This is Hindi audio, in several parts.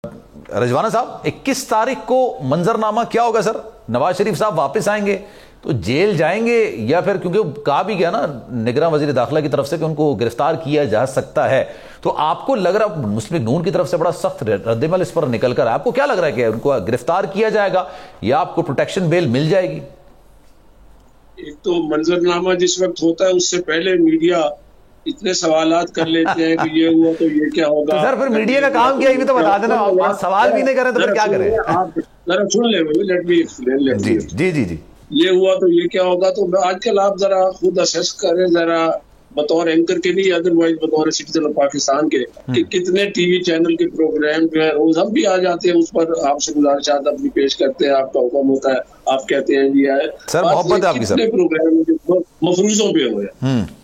रजवाना साहब, 21 तारीख को मंजरनामा क्या होगा सर? नवाज शरीफ साहब वापस आएंगे तो जेल जाएंगे या फिर, क्योंकि कहा भी गया ना निगरान वजीर दाखिला की तरफ से कि उनको गिरफ्तार किया जा सकता है, तो आपको लग रहा मुस्लिम नून की तरफ से बड़ा सख्त रद्देमल इस पर निकल कर, आपको क्या लग रहा है कि उनको गिरफ्तार किया जाएगा या आपको प्रोटेक्शन बेल मिल जाएगी? एक तो मंजरनामा जिस वक्त होता है उससे पहले मीडिया इतने सवालात कर लेते हैं कि ये हुआ तो ये क्या होगा। तो सर फिर मीडिया का काम क्या है, ये भी तो बता देना। आप सवाल भी नहीं करें तो फिर क्या करें? आप जरा सुन ले, लेट मी एक्सप्लेन। जी जी जी जी। ये हुआ तो ये क्या होगा, तो आजकल आप जरा खुद असेस करें जरा, बतौर एंकर के नहीं अदरवाइज बतौर सिटीजन ऑफ पाकिस्तान के, कि कितने टीवी चैनल के प्रोग्राम जो है रोज हम भी आ जाते हैं, उस पर आपसे गुजारिशात अपनी पेश करते हैं, आपका हुक्म होता है, आप कहते हैं जी आए सर, मोहब्बत है आपकी सर। प्रोग्राम जो मफरूजों पे हुए,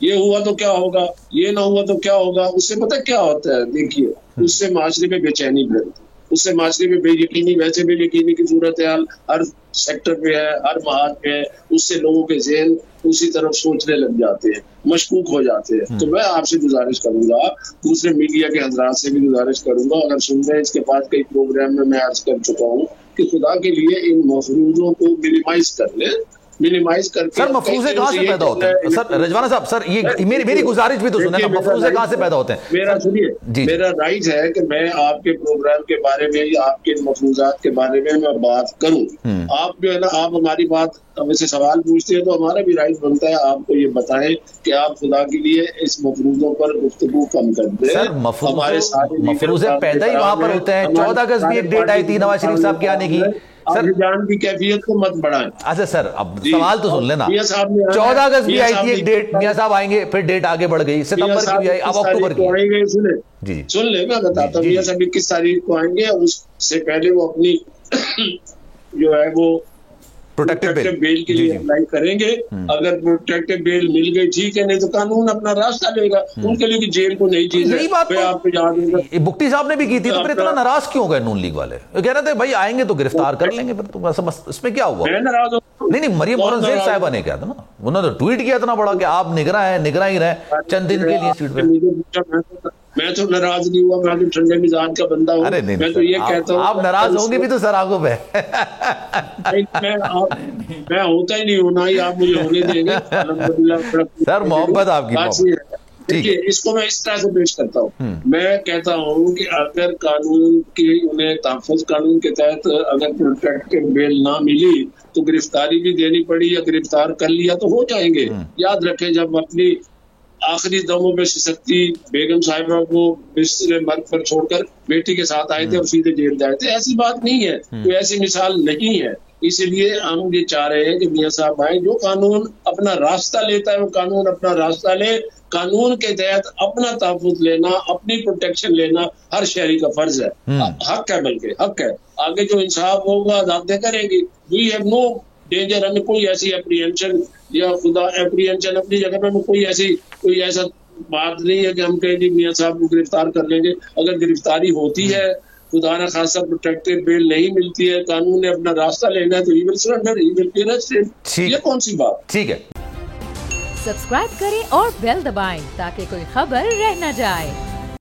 ये हुआ तो क्या होगा, ये ना हुआ तो क्या होगा, उससे पता क्या होता है, देखिए उससे माशरे में बेचैनी बढ़ती, उससे माशरे में बेयकीनी, वैसे बेयकीनी की सूरत हाल हर सेक्टर पे है, हर महाज पे है, उससे लोगों के ज़हन उसी तरफ सोचने लग जाते हैं, मशकूक हो जाते हैं। तो मैं आपसे गुजारिश करूंगा, दूसरे मीडिया के हजरात से भी गुजारिश करूंगा, अगर सुन रहे हैं इसके बाद कई प्रोग्राम में मैं अर्ज कर चुका हूँ कि खुदा के लिए इन मफरूजों को मिनिमाइज कर लें, मिनिमाइज करके। सर मफरूजे कहाँ से पैदा होते हैं सर? रजवाना साहब सर, ये मेरी गुजारिश भी तो सुने ना, मफरूजे कहाँ से पैदा होते हैं? मेरा सुनिए, मेरा राइट है कि मैं आपके प्रोग्राम के बारे में या आपके मफरूजात के बारे में मैं बात करूं। आप जो है ना, आप हमारी बात हमसे सवाल पूछते हैं तो हमारा भी राइट बनता है आपको ये बताएं कि आप खुदा के लिए इस मफरूजों पर गुफ्तगू कम कर दें। सर मफरूजे पैदा ही वहां पर होते हैं। 14 अगस्त भी एक डेट आई थी नवाज शरीफ साहब के आने की। सर जान की कैफियत को मत बढ़ाएं। अच्छा सर, अब सवाल तो सुन लेना। 14 अगस्त भी आई थी एक डेट, मियां साहब आएंगे, फिर डेट आगे बढ़ गई, सितंबर की भी आई, अब अक्टूबर की आएंगे। सुने जी, सुन ले, मैं बताता हूँ। मियां साहब 21 तारीख को आएंगे, उससे पहले वो अपनी जो है वो प्रोटेक्टिव बेल के लिए अप्लाई करेंगे। अगर प्रोटेक्टिव बेल मिल गई ठीक है, नहीं तो कानून अपना रास्ता लेगा। उनके लिए जेल को नहीं चीज है। आपको याद बुक्टी साहब ने भी की थी, तो फिर इतना नाराज क्यों गए नून लीग वाले? कह रहे थे भाई आएंगे तो गिरफ्तार कर लेंगे, फिर तो इसमें क्या हुआ? मैं नाराज हूं? नहीं, मरियम औरंगजेब साहिबा ने किया था ना, उन्होंने ट्वीट किया इतना बड़ा कि आप निगरां ही रहे चंद दिन के लिए सीट पे। मैं तो नाराज नहीं हुआ, मैं तो ठंडे मिजाज का बंदा हूँ। अरे नहीं, मैं तो ये कहता हूँ आप नाराज होंगे भी तो सर आगो पे। मैं होता ही नहीं हूँ ना, ही आप मुझे होने देंगे। सर मोहब्बत आपकी। देखिए, इसको मैं इस तरह से पेश करता हूँ। मैं कहता हूँ कि अगर कानून की उन्हें तहफ़्फ़ुज़ कानून के तहत अगर प्रोटेक्टिव बेल ना मिली तो गिरफ्तारी भी देनी पड़ी या गिरफ्तार कर लिया तो हो जाएंगे। याद रखें, जब अपनी आखिरी दमों में सिसकती बेगम साहिबा को बिस्तर मर्ग पर छोड़कर बेटी के साथ आए थे और सीधे जेल जाए थे, ऐसी बात नहीं है, कोई ऐसी मिसाल नहीं है। इसलिए हम ये चाह रहे हैं कि मियां साहब आए, जो कानून अपना रास्ता लेता है वो कानून अपना रास्ता ले। कानून के तहत अपना तहफ़्फ़ुज़ लेना, अपनी प्रोटेक्शन लेना हर शहरी का फर्ज है, हक है, बल्कि हक है। आगे जो इंसाफ होगा अदालतें करेंगी। वी हैव नो डेंजर, हमें कोई ऐसी एप्रीहेंशन या खुदा एप्रीहेंशन अपनी जगह पे कोई ऐसा बात नहीं है कि हम कहें जी मियां साहब को गिरफ्तार कर लेंगे। अगर गिरफ्तारी होती है, खुदा ना खासा प्रोटेक्टिव बेल नहीं मिलती है, कानून ने अपना रास्ता लेना है, तो he will surrender, he will be arrested. ये कौन सी बात? ठीक है। सब्सक्राइब करें और बेल दबाएं ताकि कोई खबर रह न जाए।